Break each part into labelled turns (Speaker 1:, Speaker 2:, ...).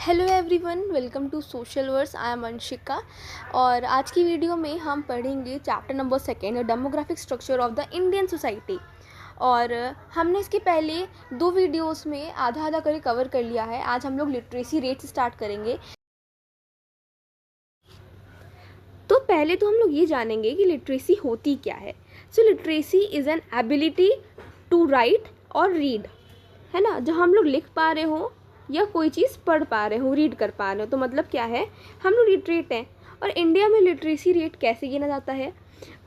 Speaker 1: Hello everyone, welcome to social verse. I am Anshika और आज की वीडियो में हम पढ़ेंगे chapter number 2 demographic structure of the Indian society. और हमने इसके पहले दो वीडियोस में आधा आधा करके कवर कर लिया है। आज हम लोग लिटरेसी रेट से स्टार्ट करेंगे। तो पहले तो हम लोग ये जानेंगे कि लिटरेसी होती क्या है। So literacy is an ability to write और रीड, है ना। जब हम लोग लिख पा रहे हो या कोई चीज़ पढ़ पा रहे हो, रीड कर पा रहे हो, तो मतलब क्या है, हम लोग लिटरेट हैं। और इंडिया में लिटरेसी रेट कैसे गिना जाता है?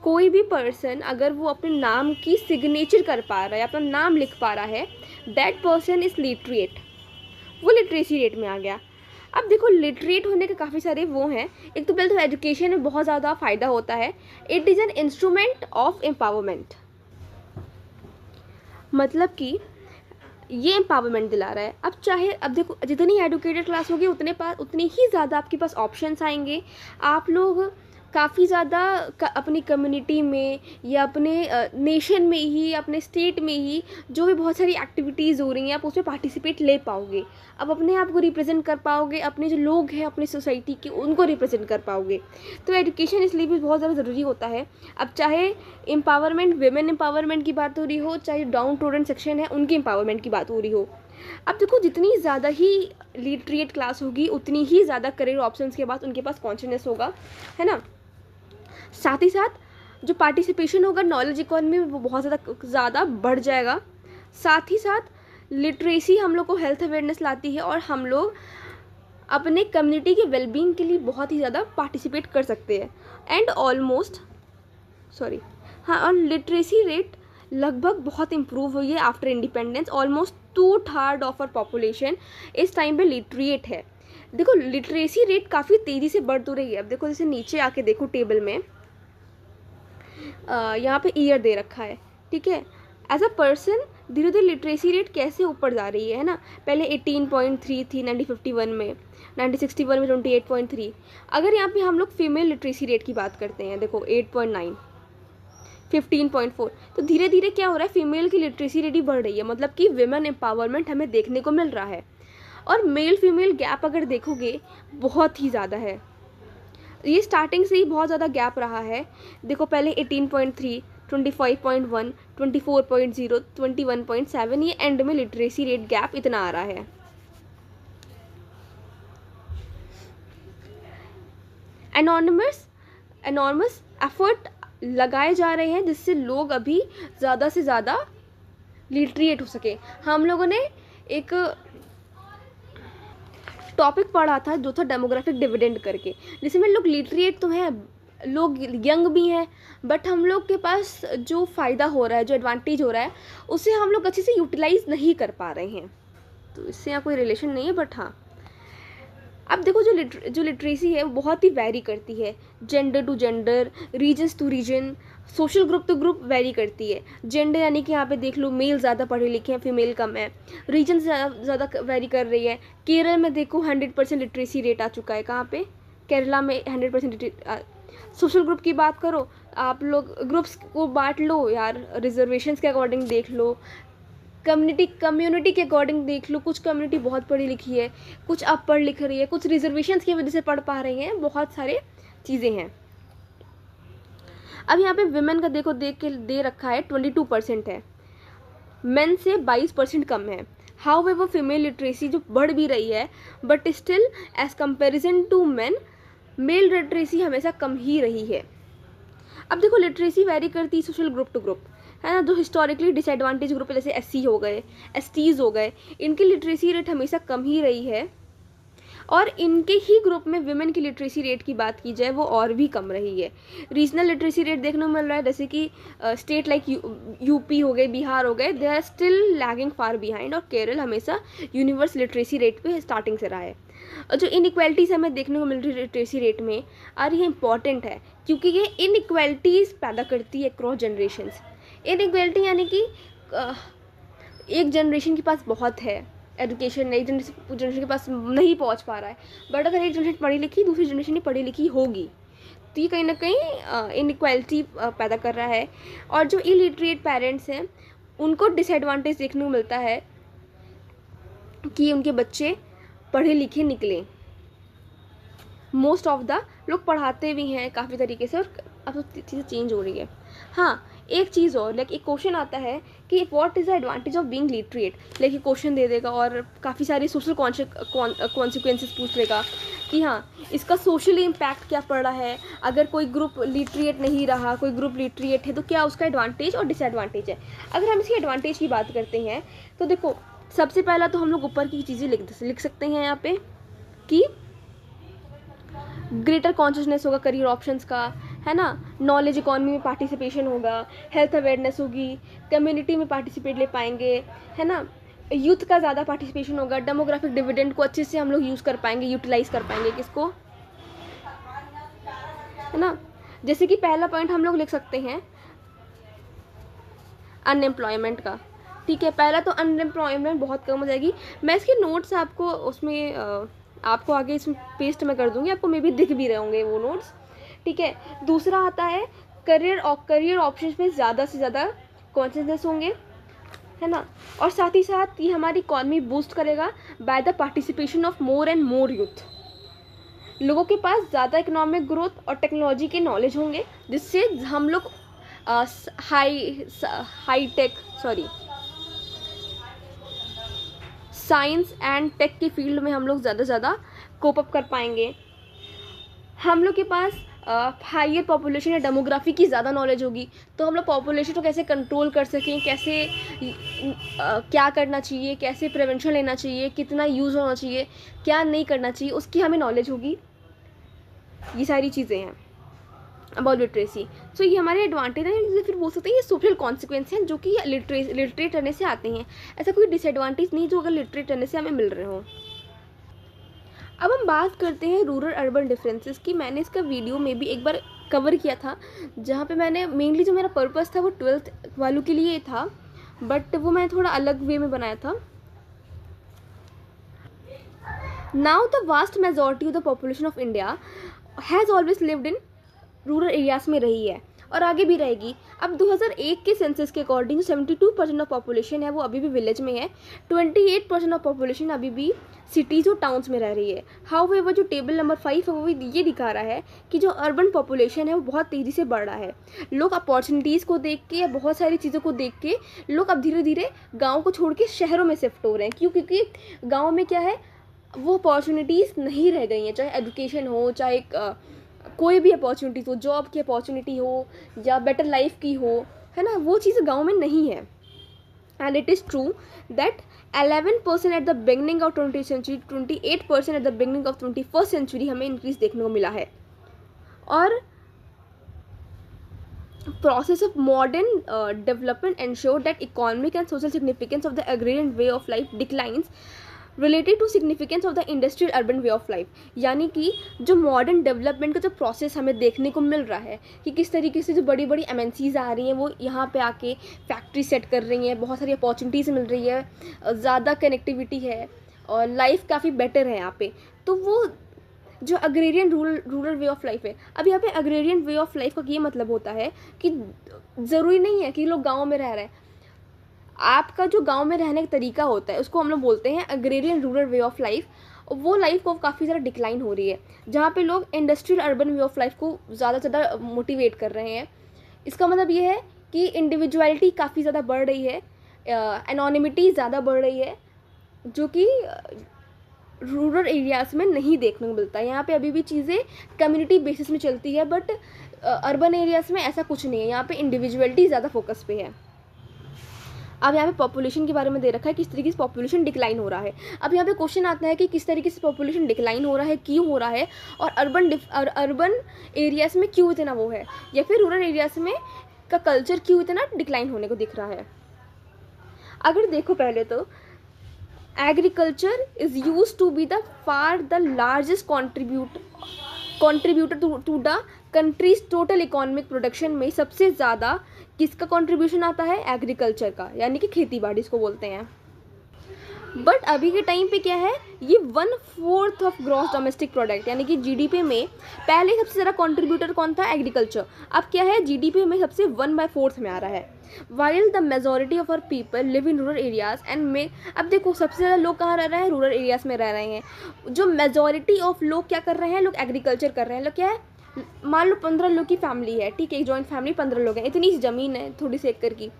Speaker 1: कोई भी पर्सन अगर वो अपने नाम की सिग्नेचर कर पा रहा है, अपना नाम लिख पा रहा है, दैट पर्सन इज़ लिटरेट। वो लिटरेसी रेट में आ गया। अब देखो, लिटरेट होने के काफ़ी सारे वो हैं। एक तो पहले तो एजुकेशन में बहुत ज़्यादा फ़ायदा होता है। It is an instrument of empowerment, मतलब कि ये एम्पावरमेंट दिला रहा है। अब देखो, जितनी एडुकेटेड क्लास होगी उतने ही ज़्यादा आपके पास ऑप्शंस आएंगे। आप लोग काफ़ी ज़्यादा अपनी कम्युनिटी में या अपने नेशन में ही, अपने स्टेट में ही जो भी बहुत सारी एक्टिविटीज़ हो रही हैं, आप उसमें पार्टिसिपेट ले पाओगे। अब अपने आप को रिप्रेजेंट कर पाओगे, अपने जो लोग हैं अपनी सोसाइटी के, उनको रिप्रेजेंट कर पाओगे। तो एजुकेशन इसलिए भी बहुत ज़्यादा ज़रूरी होता है। अब चाहे एम्पावरमेंट, वेमेन एम्पावरमेंट की बात हो रही हो, चाहे डाउन टोडन सेक्शन है उनकी एम्पावरमेंट की बात हो रही हो। अब देखो, जितनी ज़्यादा ही लिटरेट क्लास होगी उतनी ही ज़्यादा करियर ऑप्शंस के बाद उनके पास कॉन्शियसनेस होगा, है ना। साथ ही साथ जो पार्टिसिपेशन होगा नॉलेज इकोनॉमी में, वो बहुत ज़्यादा बढ़ जाएगा। साथ ही साथ लिटरेसी हम लोग को हेल्थ अवेयरनेस लाती है और हम लोग अपने कम्युनिटी के वेलबींग के लिए बहुत ही ज़्यादा पार्टिसिपेट कर सकते हैं। एंड ऑलमोस्ट हाँ, और लिटरेसी रेट लगभग बहुत इम्प्रूव हुई है after independence. Almost 2/3 of our population इस टाइम पे लिटरेट है। देखो, लिटरेसी रेट काफ़ी तेज़ी से बढ़ तो रही है। अब देखो, जैसे नीचे आके देखो टेबल में, यहाँ पे ईयर दे रखा है, ठीक है। एज अ पर्सन धीरे धीरे लिटरेसी रेट कैसे ऊपर जा रही है ना। पहले 18.3 थी 1951 में, 1961 में 28.3। अगर यहाँ पे हम लोग फीमेल लिटरेसी रेट की बात करते हैं, देखो 8.9, 15.4। तो धीरे धीरे क्या हो रहा है, फीमेल की लिटरेसी रेट ही बढ़ रही है, मतलब कि विमेन एम्पावरमेंट हमें देखने को मिल रहा है। और मेल फीमेल गैप अगर देखोगे बहुत ही ज़्यादा है। ये स्टार्टिंग से ही बहुत ज़्यादा गैप रहा है। देखो, पहले 18.3, 25.1, 24.0, 21.7, ये एंड में लिटरेसी रेट गैप इतना आ रहा है। एनॉर्मस एफर्ट लगाए जा रहे हैं जिससे लोग अभी ज़्यादा से ज़्यादा लिटरेट हो सके। हम लोगों ने एक टॉपिक पढ़ा था जो था डेमोग्राफिक डिविडेंड करके, जिसमें लोग लिटरेट तो हैं, लोग यंग भी हैं, बट हम लोग के पास जो फ़ायदा हो रहा है, जो एडवांटेज हो रहा है, उसे हम लोग अच्छे से यूटिलाइज़ नहीं कर पा रहे हैं। तो इससे यहाँ कोई रिलेशन नहीं है, बट हाँ। अब देखो, जो लिटरेसी है वो बहुत ही वैरी करती है, gender to gender, regions to region, social group to group vary करती है। जेंडर यानी कि यहाँ पे देख लो, मेल ज़्यादा पढ़े लिखे हैं, फीमेल कम है। रीजन ज़्यादा वैरी कर रही है। केरल में देखो 100% लिटरेसी रेट आ चुका है। कहाँ पे? केरला में 100%। सोशल ग्रुप की बात करो, आप लोग ग्रुप्स को बांट लो यार, रिजर्वेशंस के अकॉर्डिंग देख लो, कम्युनिटी के अकॉर्डिंग देख लो। कुछ कम्युनिटी बहुत पढ़ी लिखी है, कुछ अब पढ़ लिख रही है, कुछ रिजर्वेशंस की वजह से पढ़ पा रही हैं, बहुत सारे चीज़ें हैं। अब यहाँ पे विमेन का देखो, देख के दे रखा है 22% है, मेन से 22% कम है। हाउ एवर फीमेल लिटरेसी जो बढ़ भी रही है, but still as comparison to men, male literacy हमेशा कम ही रही है। अब देखो, लिटरेसी वेरी करती है सोशल ग्रुप टू ग्रुप, है ना। जो हिस्टोरिकली डिसएडवांटेज ग्रुप है, जैसे एससी हो गए, एसटीज हो गए, इनकी लिटरेसी रेट हमेशा कम ही रही है। और इनके ही ग्रुप में विमेन की लिटरेसी रेट की बात की जाए, वो और भी कम रही है। रीजनल लिटरेसी रेट देखने को मिल रहा है, जैसे कि स्टेट लाइक यूपी हो गए, बिहार हो गए, they are still lagging far behind. और केरल हमेशा यूनिवर्स लिटरेसी रेट पे स्टार्टिंग से रहा है। और जो इनइक्वालिटीज़ हमें देखने को मिल रही है लिटरेसी रेट में, और ये इंपॉर्टेंट है क्योंकि ये इनइक्वालिटीज़ पैदा करती है क्रॉस जनरेशन्स। इनइक्वालिटी यानी कि एक जनरेशन के पास बहुत है एजुकेशन, एक जनरेशन के पास नहीं पहुंच पा रहा है, बट अगर एक जनरेशन पढ़ी लिखी, दूसरी जनरेशन नहीं पढ़ी लिखी होगी, तो ये कहीं ना कहीं इनइक्वालिटी पैदा कर रहा है। और जो इलिटरेट पेरेंट्स हैं उनको डिसएडवांटेज देखने को मिलता है कि उनके बच्चे पढ़े लिखे निकलें। मोस्ट ऑफ द लोग पढ़ाते भी हैं काफ़ी तरीके से, और अब तो चीज़ें चेंज हो रही है। हाँ, एक चीज़ और, लाइक एक क्वेश्चन आता है कि what is the advantage of being literate, like question दे देगा और काफ़ी सारे सोशल कॉन्सिक्वेंसेस पूछ लेगा कि हाँ इसका सोशली इम्पैक्ट क्या पड़ रहा है, अगर कोई ग्रुप लिटरेट नहीं रहा, कोई ग्रुप लिटरेट है तो क्या उसका एडवांटेज और डिसएडवांटेज है। अगर हम इसकी एडवांटेज की बात करते हैं तो देखो, सबसे पहला तो हम लोग ऊपर की चीज़ें लिख सकते हैं यहाँ पे कि ग्रेटर कॉन्शियसनेस होगा करियर ऑप्शंस का, है ना, नॉलेज इकॉनमी में पार्टिसिपेशन होगा, हेल्थ अवेयरनेस होगी, कम्युनिटी में पार्टिसिपेट ले पाएंगे, है ना, यूथ का ज़्यादा पार्टिसिपेशन होगा, डेमोग्राफिक डिविडेंड को अच्छे से हम लोग यूज़ कर पाएंगे, यूटिलाइज कर पाएंगे किसको, है ना। जैसे कि पहला पॉइंट हम लोग लिख सकते हैं अनएम्प्लॉयमेंट का, ठीक है। पहला तो अनएम्प्लॉयमेंट बहुत कम हो जाएगी। मैं इसके नोट्स आपको उसमें आपको आगे इसमें पेस्ट में कर दूंगी, आपको मे भी दिख भी रहे होंगे वो नोट्स, ठीक है। दूसरा आता है करियर ऑप्शंस में ज़्यादा से ज़्यादा कॉन्शियसनेस होंगे, है ना, और साथ ही साथ ये हमारी इकॉनमी बूस्ट करेगा by the participation of more and more youth. लोगों के पास ज़्यादा इकोनॉमिक ग्रोथ और टेक्नोलॉजी के नॉलेज होंगे, जिससे हम लोग साइंस एंड टेक के फील्ड में हम लोग ज़्यादा से ज़्यादा कोप अप कर पाएंगे। हम लोग के पास हायर पॉपुलेशन या डेमोग्राफी की ज़्यादा नॉलेज होगी, तो हम लोग पॉपुलेशन को कैसे कंट्रोल कर सकें, कैसे क्या करना चाहिए, कैसे प्रिवेंशन लेना चाहिए, कितना यूज़ होना चाहिए, क्या नहीं करना चाहिए, उसकी हमें नॉलेज होगी। ये सारी चीज़ें हैं अबाउट लिटरेसी। सो ये हमारे एडवांटेज हैं, जिसे फिर बोल सकते हैं ये सोशल कॉन्सिक्वेंस हैं जो कि लिटरेट रहने से आते हैं। ऐसा कोई डिसएडवांटेज नहीं जो अगर लिटरेट रहने से हमें मिल रहे हो। अब हम बात करते हैं रूरल अर्बन डिफरेंसेस की। मैंने इसका वीडियो में भी एक बार कवर किया था, जहाँ पे मैंने मेनली जो मेरा पर्पस था वो 12th वालों के लिए था, बट वो मैं थोड़ा अलग वे में बनाया था। Now the vast majority of the population of India has always lived in rural areas में रही है और आगे भी रहेगी। अब 2001 के सेंसस के अकॉर्डिंग 72% ऑफ पॉपुलेशन है वो अभी भी विलेज में है, 28% ऑफ पॉपुलेशन अभी भी सिटीज़ और टाउन्स में रह रही है। हाउएवर जो टेबल नंबर 5 है वो ये दिखा रहा है कि जो अर्बन पॉपुलेशन है वो बहुत तेज़ी से बढ़ रहा है। लोग अपॉर्चुनिटीज़ को देख के या बहुत सारी चीज़ों को देख के लोग अब धीरे धीरे गाँव को छोड़ के शहरों में शिफ्ट हो रहे हैं। क्यों? क्योंकि गाँव में क्या है, वो अपॉर्चुनिटीज़ नहीं रह गई हैं, चाहे एजुकेशन हो, चाहे कोई भी अपॉर्चुनिटीज़ हो, जॉब की अपॉर्चुनिटी हो या बेटर लाइफ की हो, है ना, वो चीज़ गांव में नहीं है। And it is true that 11% at the beginning of 20th century, 28% at the beginning of 21st century हमें इंक्रीज देखने को मिला है। और process of modern development ensure that economic and social significance of the agrarian way of life declines related to significance of the industrial urban way of life. यानी कि जो modern development का जो प्रोसेस हमें देखने को मिल रहा है कि किस तरीके से जो बड़ी बड़ी MNCs आ रही हैं वो यहाँ पे आके फैक्ट्री सेट कर रही हैं, बहुत सारी अपॉर्चुनिटीज़ मिल रही है, ज़्यादा कनेक्टिविटी है और लाइफ काफ़ी बेटर है यहाँ पे। तो वो जो agrarian rural way of life है, अब यहाँ पे अग्रेरियन वे ऑफ लाइफ का ये मतलब होता है कि ज़रूरी नहीं है कि लोग गाँव में रह रहे हैं। आपका जो गांव में रहने का तरीका होता है उसको हम लोग बोलते हैं agrarian rural way of life. वो लाइफ को काफ़ी ज़्यादा डिक्लाइन हो रही है, जहाँ पे लोग industrial urban way of life को ज़्यादा से ज़्यादा मोटिवेट कर रहे हैं। इसका मतलब ये है कि इंडिविजुअलिटी काफ़ी ज़्यादा बढ़ रही है, एनोनिमिटी ज़्यादा बढ़ रही है, जो कि रूरल एरियाज़ में नहीं देखने को मिलता है। यहाँ पे अभी भी चीज़ें कम्युनिटी बेसिस में चलती है, बट अर्बन एरियाज़ में ऐसा कुछ नहीं है। यहाँ पे इंडिविजुअलिटी ज़्यादा फोकस पे है। अब यहाँ पे पॉपुलेशन के बारे में दे रखा है किस तरीके से पॉपुलेशन डिक्लाइन हो रहा है। अब यहाँ पे क्वेश्चन आता है कि किस तरीके से पॉपुलेशन डिक्लाइन हो रहा है, क्यों हो रहा है, और अर्बन एरियाज़ में क्यों इतना वो है, या फिर रूरल एरियाज़ में का कल्चर क्यों इतना डिक्लाइन होने को दिख रहा है। अगर देखो पहले तो agriculture is use to be the far the largest contributor to the country's total economic production में सबसे ज़्यादा किसका कंट्रीब्यूशन आता है? एग्रीकल्चर का, यानी कि खेती बाड़ी इसको बोलते हैं। बट अभी के टाइम पे क्या है, ये 1/4 ऑफ ग्रॉस डोमेस्टिक प्रोडक्ट यानी कि जीडीपी में पहले सबसे ज़्यादा कंट्रीब्यूटर कौन था, एग्रीकल्चर। अब क्या है, जीडीपी में सबसे 1/4 में आ रहा है। While the majority of our people live in rural areas and में, अब देखो सबसे ज़्यादा लोग कहाँ रह रहे हैं, रूरल एरियाज़ में रह रहे हैं। जो मेजोरिटी ऑफ लोग क्या कर रहे हैं, लोग एग्रीकल्चर कर रहे हैं। लोग क्या है, मान लो 15 लोग की फैमिली है, ठीक है, एक जॉइंट फैमिली 15 लोग हैं, इतनी सी ज़मीन है थोड़ी सी एकड़ की,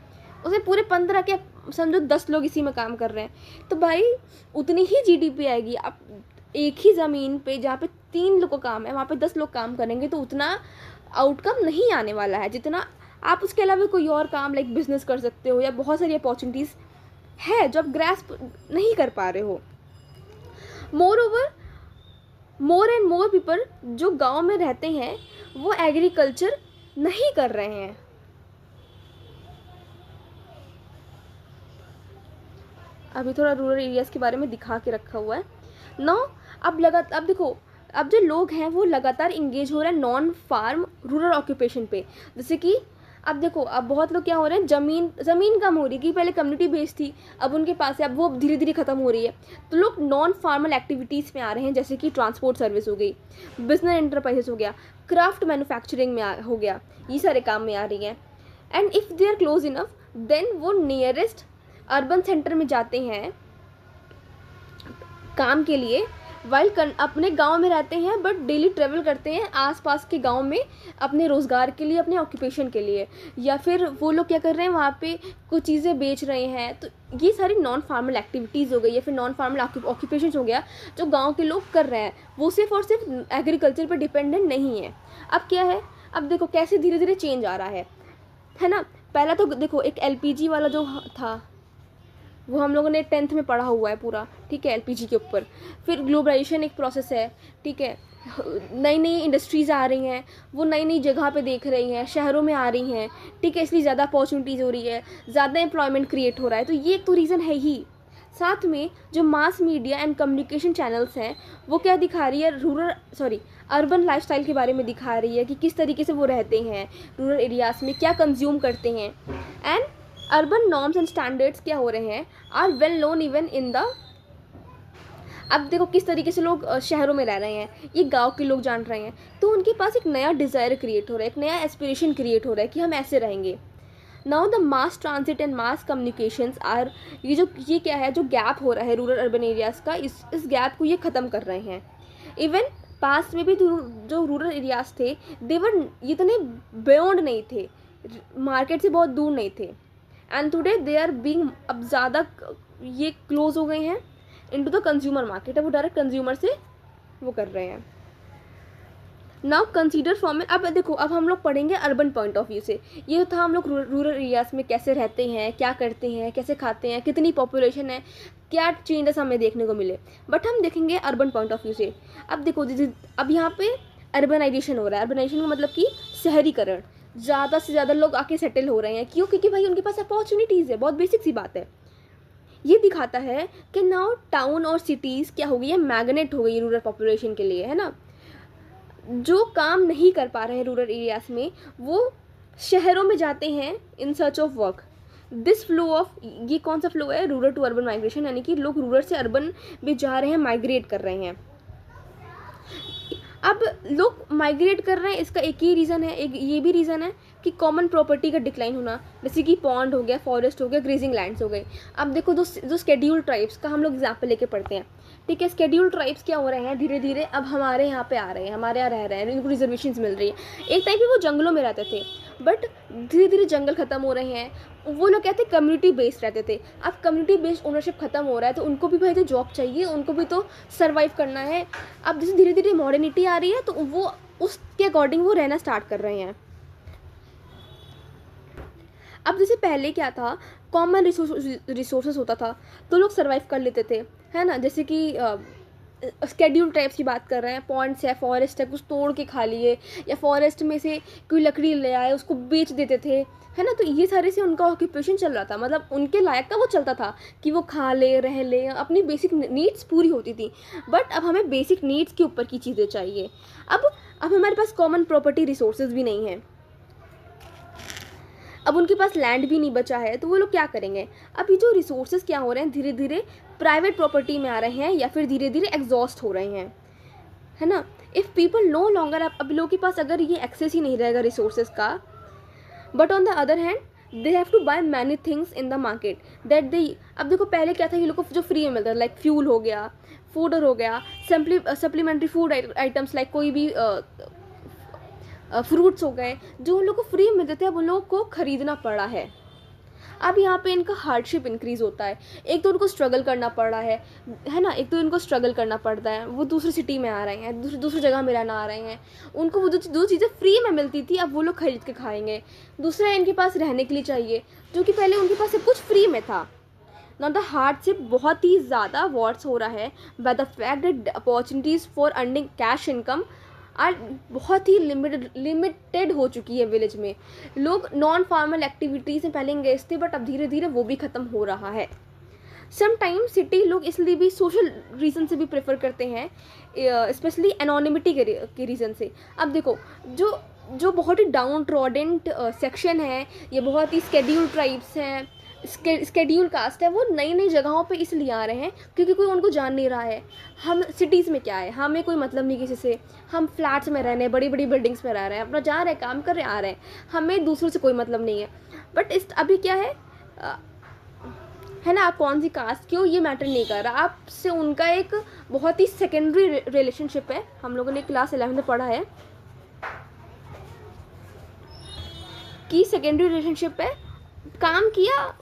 Speaker 1: उसमें पूरे 15 के समझो 10 लोग इसी में काम कर रहे हैं, तो भाई उतनी ही जीडीपी आएगी। आप एक ही ज़मीन पे जहाँ पे 3 लोग का काम है वहाँ पे 10 लोग काम करेंगे तो उतना आउटकम नहीं आने वाला है जितना आप उसके अलावा कोई और काम लाइक बिजनेस कर सकते हो, या बहुत सारी अपॉर्चुनिटीज़ है जो आप ग्रैस्प नहीं कर पा रहे हो। More over more and more people जो गांव में रहते हैं वो एग्रीकल्चर नहीं कर रहे हैं। अभी थोड़ा रूरल एरियाज़ के बारे में दिखा के रखा हुआ है ना। अब देखो, अब जो लोग हैं वो लगातार इंगेज हो रहे हैं नॉन फार्म रूरल ऑक्यूपेशन पे। जैसे कि अब देखो, अब बहुत लोग क्या हो रहे हैं, ज़मीन कम हो रही है कि पहले कम्युनिटी बेस्ड थी, अब उनके पास है, अब वो धीरे धीरे ख़त्म हो रही है, तो लोग नॉन फार्मल एक्टिविटीज़ में आ रहे हैं, जैसे कि ट्रांसपोर्ट सर्विस हो गई, बिजनेस एंटरप्राइजेस हो गया, क्राफ्ट मैन्युफैक्चरिंग में हो गया, ये सारे काम में आ रही हैं। And if they are close enough then वो नियरेस्ट अर्बन सेंटर में जाते हैं काम के लिए, वाइल अपने गांव में रहते हैं बट डेली ट्रेवल करते हैं आसपास के गांव में अपने रोज़गार के लिए, अपने ऑक्यूपेशन के लिए, या फिर वो लोग क्या कर रहे हैं वहाँ पे कुछ चीज़ें बेच रहे हैं। तो ये सारी नॉन फार्मल एक्टिविटीज़ हो गई या फिर नॉन फार्मल ऑक्यूपेशन हो गया जो गाँव के लोग कर रहे हैं, वो सिर्फ और सिर्फ एग्रीकल्चर पर डिपेंडेंट नहीं है। अब क्या है, अब देखो कैसे धीरे धीरे चेंज आ रहा है ना। पहला तो देखो एक एलपीजी वाला जो था वो हम लोगों ने 10th में पढ़ा हुआ है पूरा, ठीक है, एलपीजी के ऊपर। फिर ग्लोबलाइजेशन एक प्रोसेस है, ठीक है, नई नई इंडस्ट्रीज़ आ रही हैं, वो नई नई जगह पे देख रही हैं, शहरों में आ रही हैं, ठीक है, इसलिए ज़्यादा अपॉर्चुनिटीज़ हो रही है, ज़्यादा एम्प्लॉयमेंट क्रिएट हो रहा है। तो ये एक तो रीज़न है ही। साथ में जो mass media and communication channels हैं वो क्या दिखा रही है, अर्बन लाइफस्टाइल के बारे में दिखा रही है कि किस तरीके से वो रहते हैं रूरल एरियाज़ में, क्या कंज्यूम करते हैं। And urban norms and standards क्या हो रहे हैं, are well known even in the, अब देखो किस तरीके से लोग शहरों में रह रहे हैं, ये गांव के लोग जान रहे हैं, तो उनके पास एक नया डिज़ायर क्रिएट हो रहा है, एक नया एस्पिरेशन क्रिएट हो रहा है कि हम ऐसे रहेंगे। Now the mass transit and mass communications are, ये क्या है जो गैप हो रहा है रूरल अर्बन एरियाज़ का, इस गैप को ये ख़त्म कर रहे हैं। इवन पास्ट में भी जो रूरल एरियाज़ थे देवर इतने बियॉन्ड नहीं थे, मार्केट से बहुत दूर नहीं थे, and today they are being, अब ज़्यादा ये क्लोज हो गए हैं इनटू द कंज्यूमर मार्केट, अब वो डायरेक्ट कंज्यूमर से वो कर रहे हैं। नाउ कंसीडर फ्रॉम, अब देखो अब हम लोग पढ़ेंगे अर्बन पॉइंट ऑफ व्यू से। ये था हम लोग रूरल एरियाज़ में कैसे रहते हैं, क्या करते हैं, कैसे खाते हैं, कितनी पॉपुलेशन है, क्या चेंजेस हमें देखने को मिले, बट हम देखेंगे अर्बन पॉइंट ऑफ व्यू से। अब देखो अब यहाँ पे अर्बनाइजेशन हो रहा है, अर्बनाइजेशन का मतलब कि शहरीकरण, ज़्यादा से ज़्यादा लोग आके सेटल हो रहे हैं। क्यों? क्योंकि भाई उनके पास अपॉर्चुनिटीज़ है, बहुत बेसिक सी बात है। ये दिखाता है कि नाउ टाउन और सिटीज़ क्या हो गई है, मैग्नेट हो गई रूरल पॉपुलेशन के लिए, है ना। जो काम नहीं कर पा रहे हैं रूरल एरियाज़ में वो शहरों में जाते हैं in search of work. This flow of, ये कौन सा फ्लो है, रूरल टू अर्बन माइग्रेशन, यानी कि लोग रूरल से अर्बन में जा रहे हैं, माइग्रेट कर रहे हैं। अब लोग माइग्रेट कर रहे हैं, इसका एक ही रीज़न है, एक ये भी रीज़न है कि कॉमन प्रॉपर्टी का डिक्लाइन होना, जैसे कि पॉन्ड हो गया, फॉरेस्ट हो गया, ग्रेजिंग लैंड्स हो गए। अब देखो जो शेड्यूल ट्राइब्स का हम लोग एग्जाम्पल लेके पढ़ते हैं, ठीक है, शेड्यूल ट्राइब्स क्या हो रहे हैं, धीरे धीरे अब हमारे यहाँ पे आ रहे हैं, हमारे यहाँ रह रहे हैं, इनको रिजर्वेशंस मिल रही है। एक टाइम पे वो जंगलों में रहते थे बट धीरे धीरे जंगल ख़त्म हो रहे हैं, वो लोग कहते हैं कम्युनिटी बेस्ड रहते थे, अब कम्युनिटी बेस्ड ओनरशिप ख़त्म हो रहा है, तो उनको भी भाई तो जॉब चाहिए, उनको भी तो सर्वाइव करना है। अब जैसे धीरे धीरे मॉडर्निटी आ रही है तो वो उसके अकॉर्डिंग वो रहना स्टार्ट कर रहे हैं। अब जैसे पहले क्या था, कॉमन रिसोर्सेज होता था तो लोग सर्वाइव कर लेते थे, है ना। जैसे कि स्केड्यूल टाइप्स की बात कर रहे हैं, पॉइंट्स है, फॉरेस्ट है, कुछ तोड़ के खा लिए, या फॉरेस्ट में से कोई लकड़ी ले आए उसको बेच देते थे, है ना। तो ये सारे से उनका ऑक्यूपेशन चल रहा था, मतलब उनके लायक का वो चलता था कि वो खा ले, रह ले, अपनी बेसिक नीड्स पूरी होती थी। बट अब हमें बेसिक नीड्स के ऊपर की चीज़ें चाहिए। अब हमारे पास कॉमन प्रॉपर्टी रिसोर्सेज भी नहीं है। अब उनके पास लैंड भी नहीं बचा है, तो वो लोग क्या करेंगे? अब ये जो रिसोर्सेज क्या हो रहे हैं, धीरे धीरे प्राइवेट प्रॉपर्टी में आ रहे हैं या फिर धीरे धीरे एग्जॉस्ट हो रहे हैं, है ना। इफ़ पीपल नो लॉन्गर, अब लोगों के पास अगर ये एक्सेस ही नहीं रहेगा रिसोर्सेज का, but on the other hand they have to buy many things in the market that they, अब देखो पहले क्या था, ये लोग को जो फ्री में मिलता है, लाइक फ्यूल हो गया, फूड हो गया, सप्लीमेंट्री फूड आइटम्स लाइक कोई भी फ्रूट्स हो गए, जो उन लोग को फ्री में मिलते थे, अब उन लोगों को खरीदना पड़ा है। अब यहाँ पे इनका हार्डशिप इंक्रीज़ होता है, एक तो उनको स्ट्रगल करना पड़ रहा है ना, एक तो इनको स्ट्रगल करना पड़ता है, वो दूसरी सिटी में आ रहे हैं, दूसरी जगह में रहना आ रहे हैं, उनको वो जो चीज़ें फ्री में मिलती थी अब वो लोग खरीद के खाएंगे। दूसरा इनके पास रहने के लिए चाहिए, जो कि पहले उनके पास सब कुछ फ्री में था। ना द हार्डशिप बहुत ही ज़्यादा वॉट्स हो रहा है by the fact that opportunities for earning cash income आज बहुत ही लिमिटेड हो चुकी है विलेज में। लोग नॉन फार्मल एक्टिविटीज़ में पहले एंगेज थे, बट अब धीरे धीरे वो भी ख़त्म हो रहा है। समटाइम्स सिटी लोग इसलिए भी सोशल रीज़न से भी प्रेफर करते हैं, स्पेशली एनोनिमिटी के रीज़न से। अब देखो जो बहुत ही डाउन ट्रॉडेंट सेक्शन है, ये बहुत ही स्केड्यूल ट्राइब्स हैं, स्केड्यूल कास्ट है, वो नई नई जगहों पे इसलिए आ रहे हैं क्योंकि कोई उनको जान नहीं रहा है। हम सिटीज़ में क्या है, हमें कोई मतलब नहीं किसी से, हम फ्लैट्स में रह रहे हैं, बड़ी बड़ी बिल्डिंग्स में रह रहे हैं, अपना जा रहे हैं, काम कर रहे हैं, आ रहे हैं, हमें दूसरों से कोई मतलब नहीं है। बट अभी क्या है ना, आप कौन सी कास्ट क्यों, ये मैटर नहीं कर रहा, आपसे उनका एक बहुत ही सेकेंडरी रिलेशनशिप है। हम लोगों ने क्लास 11 में पढ़ा है कि सेकेंडरी रिलेशनशिप है, काम किया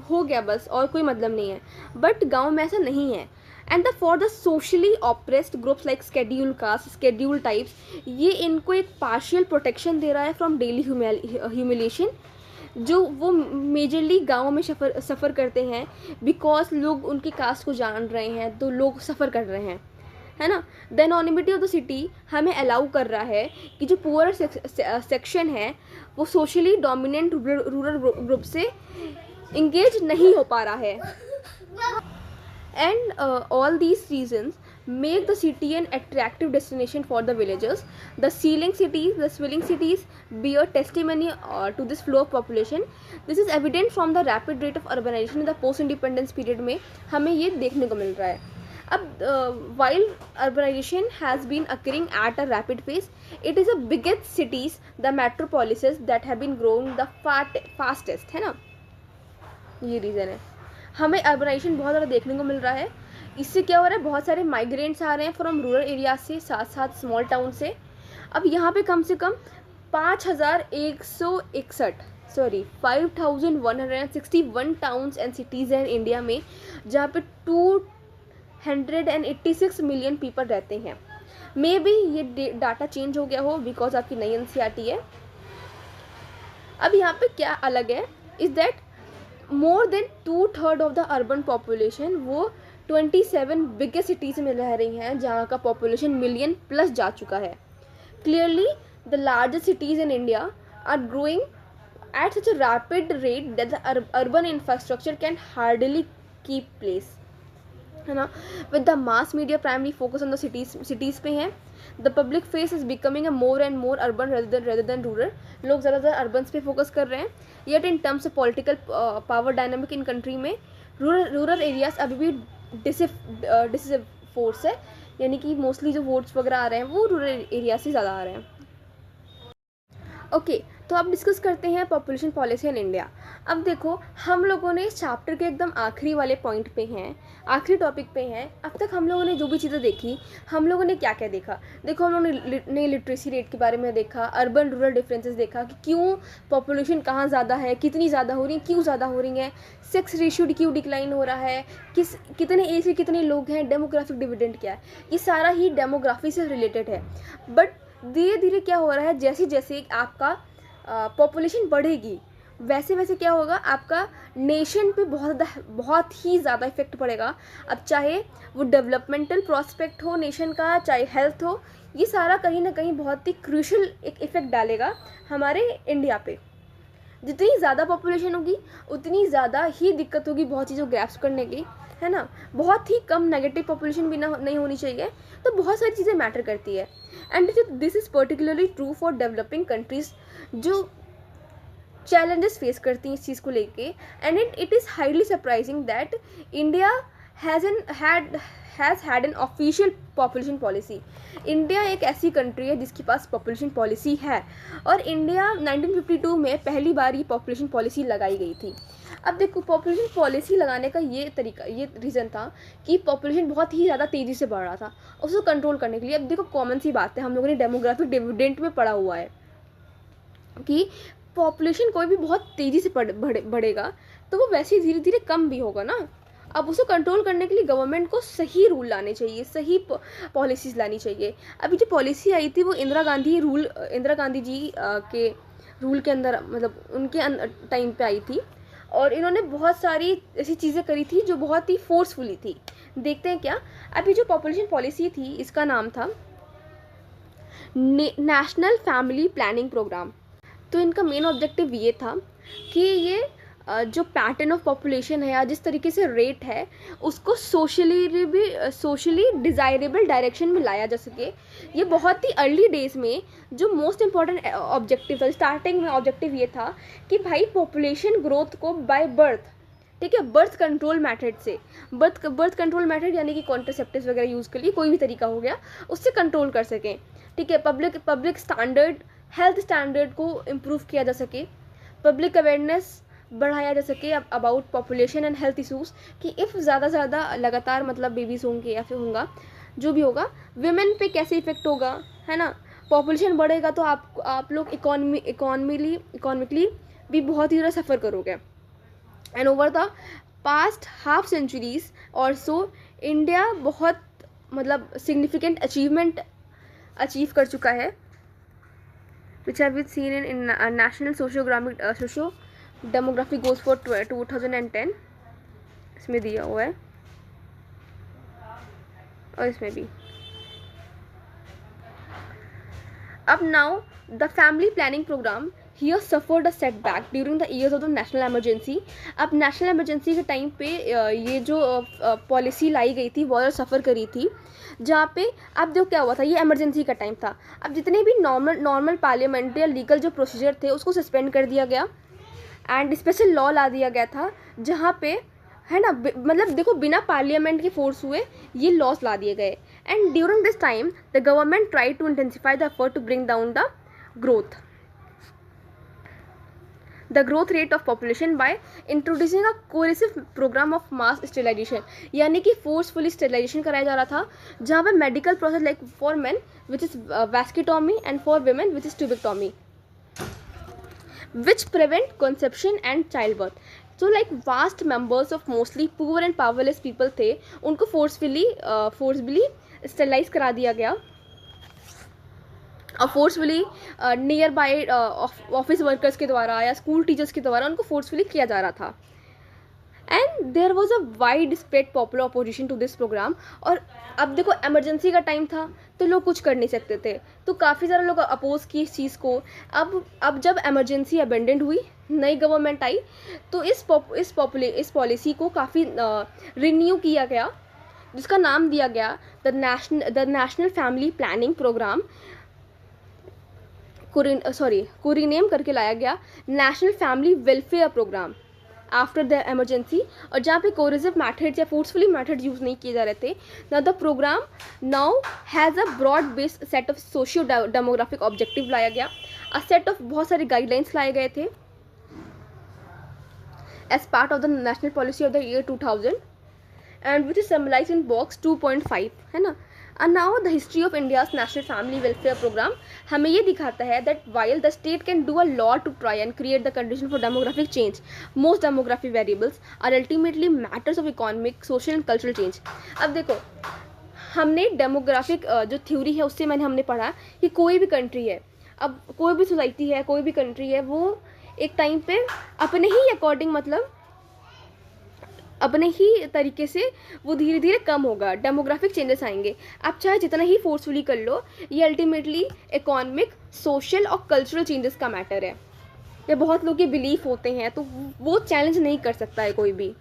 Speaker 1: हो गया बस, और कोई मतलब नहीं है। बट गांव में ऐसा नहीं है। And for the socially oppressed groups like schedule caste, schedule types, ये इनको एक पार्शियल प्रोटेक्शन दे रहा है फ्रॉम डेली ह्यूमिलेशन, जो वो मेजरली गाँव में सफ़र करते हैं, बिकॉज लोग उनकी कास्ट को जान रहे हैं, तो लोग सफ़र कर रहे हैं, है ना। The anonymity of the city हमें अलाउ कर रहा है कि जो पुअर सेक्शन है वो सोशली डोमिनेंट रूरल ग्रुप से इंगेज नहीं हो पा रहा है। And all these reasons make the city an attractive destination for the villagers. The swelling cities bear testimony to this flow of population. This is evident from the rapid rate of urbanization in the post-independence period में हमें ये देखने को मिल रहा है। अब while urbanization has been occurring at a rapid pace, it is the biggest cities, the metropolises that have been growing the fastest, है ना। ये रीज़न है, हमें अर्बनाइजेशन बहुत ज़्यादा देखने को मिल रहा है। इससे क्या हो रहा है, बहुत सारे माइग्रेंट्स आ रहे हैं फ्रॉम रूरल एरिया से, साथ साथ स्मॉल टाउन से। अब यहाँ पे कम से कम 5161 टाउन्स एंड सिटीज़ हैं इंडिया में, जहाँ पे 286 मिलियन पीपल रहते हैं। मे बी ये डाटा चेंज हो गया हो बिकॉज आपकी नई एनसीईआरटी है। अब यहाँ पे क्या अलग है, is that more than 2/3 of the urban population वो 27 बिगेस्ट सिटीज़ में रह रही हैं, जहाँ का पॉपुलेशन मिलियन प्लस जा चुका है। Clearly the largest cities in India are growing at such a rapid rate that the urban infrastructure can hardly keep place, है ना। With the mass media primary focus on the cities पे हैं, the public face is becoming a more and more urban rather than rural. लोग ज़्यादातर urbans पे focus कर रहे हैं। Yet in terms of political power dynamic in country में rural areas अभी भी डिसिसिव फोर्स है, यानी कि मोस्टली जो वोट्स वगैरह आ रहे हैं वो रूरल एरिया से ज़्यादा आ रहे हैं। ओके, तो अब डिस्कस करते हैं पॉपुलेशन पॉलिसी इन इंडिया। अब देखो, हम लोगों ने इस चैप्टर के एकदम आखिरी वाले पॉइंट पे हैं, आखिरी टॉपिक पे हैं। अब तक हम लोगों ने जो भी चीज़ें देखी, हम लोगों ने क्या क्या देखा। देखो, हम लोगों ने लिटरेसी रेट के बारे में देखा, अर्बन रूरल डिफरेंसेस देखा कि क्यों पॉपुलेशन कहाँ ज़्यादा है, कितनी ज़्यादा हो रही है, क्यों ज़्यादा हो रही है, सेक्स रेशियो क्यों डिक्लाइन हो रहा है, कितने एज के कितने लोग हैं, डेमोग्राफिक डिविडेंड क्या है, ये सारा ही डेमोग्राफी से रिलेटेड है। बट धीरे धीरे क्या हो रहा है, जैसे जैसे आपका पॉपुलेशन बढ़ेगी वैसे वैसे क्या होगा, आपका नेशन पे बहुत ही ज़्यादा इफेक्ट पड़ेगा। अब चाहे वो डेवलपमेंटल प्रोस्पेक्ट हो नेशन का, चाहे हेल्थ हो, ये सारा कहीं ना कहीं बहुत ही क्रूशल एक इफ़ेक्ट डालेगा हमारे इंडिया पे। जितनी ज़्यादा पॉपुलेशन होगी उतनी ज़्यादा ही दिक्कत होगी बहुत चीज़ों ग्रैस्प करने की, है ना। बहुत ही कम नेगेटिव पॉपुलेशन भी नहीं होनी चाहिए, तो बहुत सारी चीज़ें मैटर करती है। And this is particularly true for developing countries, जो चैलेंजेस फेस करती हैं इस चीज़ को लेके। And it is highly surprising that India has had an official population policy. India एक ऐसी कंट्री है जिसके पास पॉपुलेशन पॉलिसी है, और इंडिया 1952 में पहली बार ये पॉपुलेशन पॉलिसी लगाई गई थी। अब देखो, पॉपुलेशन पॉलिसी लगाने का ये तरीका, ये रीज़न था कि पॉपुलेशन बहुत ही ज़्यादा तेज़ी से बढ़ रहा था, उसको कंट्रोल करने के लिए। अब देखो, कॉमन सी बात है, हम लोगों ने डेमोग्राफिक डिविडेंड में पढ़ा हुआ है कि पॉपुलेशन कोई भी बहुत तेज़ी से बढ़ेगा तो वो वैसे ही धीरे धीरे कम भी होगा ना। अब उसको कंट्रोल करने के लिए गवर्नमेंट को सही रूल लाने चाहिए, सही पॉलिसीज़ लानी चाहिए। अभी जो पॉलिसी आई थी वो इंदिरा गांधी जी के रूल के अंदर, मतलब उनके टाइम पे आई थी, और इन्होंने बहुत सारी ऐसी चीज़ें करी थी जो बहुत ही फोर्सफुली थी। देखते हैं क्या। अभी जो पॉपुलेशन पॉलिसी थी इसका नाम था नेशनल फैमिली प्लानिंग प्रोग्राम। तो इनका मेन ऑब्जेक्टिव ये था कि ये जो पैटर्न ऑफ पॉपुलेशन है या जिस तरीके से रेट है उसको सोशली डिज़ायरेबल डायरेक्शन में लाया जा सके। ये बहुत ही अर्ली डेज में जो मोस्ट इम्पॉर्टेंट ऑब्जेक्टिव था, स्टार्टिंग में ऑब्जेक्टिव ये था कि भाई पॉपुलेशन ग्रोथ को बाय बर्थ, ठीक है, बर्थ कंट्रोल मेथड से, बर्थ कंट्रोल मेथड यानी कि कॉन्ट्रासेप्टिव्स वगैरह यूज़ के लिए कोई भी तरीका हो गया, उससे कंट्रोल कर सकें, ठीक है। पब्लिक स्टैंडर्ड, हेल्थ स्टैंडर्ड को इम्प्रूव किया जा सके, पब्लिक अवेयरनेस बढ़ाया जा सके about population and health issues, कि इफ़ ज़्यादा से ज़्यादा लगातार मतलब बेबीज़ होंगे या फिर होगा जो भी होगा, विमेन पे कैसे इफेक्ट होगा, है ना। पॉपुलेशन बढ़ेगा तो आप लोग इकोनॉमिकली भी बहुत ही ज़्यादा सफ़र करोगे। And over the past half centuries और सो इंडिया बहुत मतलब सिग्निफिकेंट अचीवमेंट अचीव कर चुका है, which have been seen in national socio demographic goals for 2010, इसमें दिया हुआ है और इसमें भी। अब now the family planning programme here suffered a setback during the years of the national emergency. अब नेशनल इमरजेंसी के टाइम पे ये जो पॉलिसी लाई गई थी वो सफ़र करी थी, जहाँ पे अब देखो क्या हुआ था, ये इमरजेंसी का टाइम था। अब जितने भी नॉर्मल पार्लियामेंट्री या लीगल जो प्रोसीजर थे उसको सस्पेंड कर दिया गया एंड स्पेशल लॉ ला दिया गया था, जहाँ पे, है ना, मतलब देखो बिना पार्लियामेंट के फोर्स हुए ये लॉस ला दिए गए। And during this time the government try to intensify the effort to bring down the growth rate of population by introducing a coercive program of mass sterilization, यानी कि forcefully sterilization कराया जा रहा था, जहाँ पे medical process like for men which is vasectomy and for women which is tubectomy, which prevent conception and childbirth. So like vast members of mostly poor and powerless people थे, उनको forcefully sterilize करा दिया गया और forcefully near by office workers के द्वारा या school teachers के द्वारा उनको फोर्सफुली किया जा रहा था। And there was a wide spread popular opposition to this programme. और अब देखो इमरजेंसी का टाइम था तो लोग कुछ कर नहीं सकते थे, तो काफ़ी सारे लोग अपोज किए इस चीज़ को। अब जब इमरजेंसी अबेंडेंट हुई, नई गवर्नमेंट आई, तो इस पॉलिसी को काफ़ी रिन्यू किया गया, जिसका नाम दिया गया the national family planning programme, को रीनेम करके लाया गया national family welfare programme after the emergency. और जहाँ पे कोरिजिव मैथड्स या फोर्सफुली मैथड्स यूज़ नहीं किए जा रहे थे, ना the programme now has a broad based set of socio demographic objective लाया गया, अ सेट ऑफ बहुत सारे गाइडलाइंस लाए गए थे as part of the national policy of the year 2000 and which is summarised in box 2.5, है ना। And now the history of India's national family welfare program हमें ये दिखाता है that while the state can do a lot to try and create the condition for demographic change, most demographic variables are ultimately matters of economic, social and cultural change. अब देखो, हमने demographic जो theory है उससे हमने पढ़ा कि कोई भी कंट्री है, अब कोई भी सोसाइटी है, कोई भी कंट्री है, वो एक टाइम पे अपने ही अकॉर्डिंग, मतलब अपने ही तरीके से वो धीरे धीरे कम होगा, डेमोग्राफिक चेंजेस आएंगे। आप चाहे जितना ही फोर्सफुली कर लो, ये अल्टीमेटली इकोनॉमिक, सोशल और कल्चरल चेंजेस का मैटर है। ये बहुत लोग के बिलीफ होते हैं, तो वो चैलेंज नहीं कर सकता है कोई भी।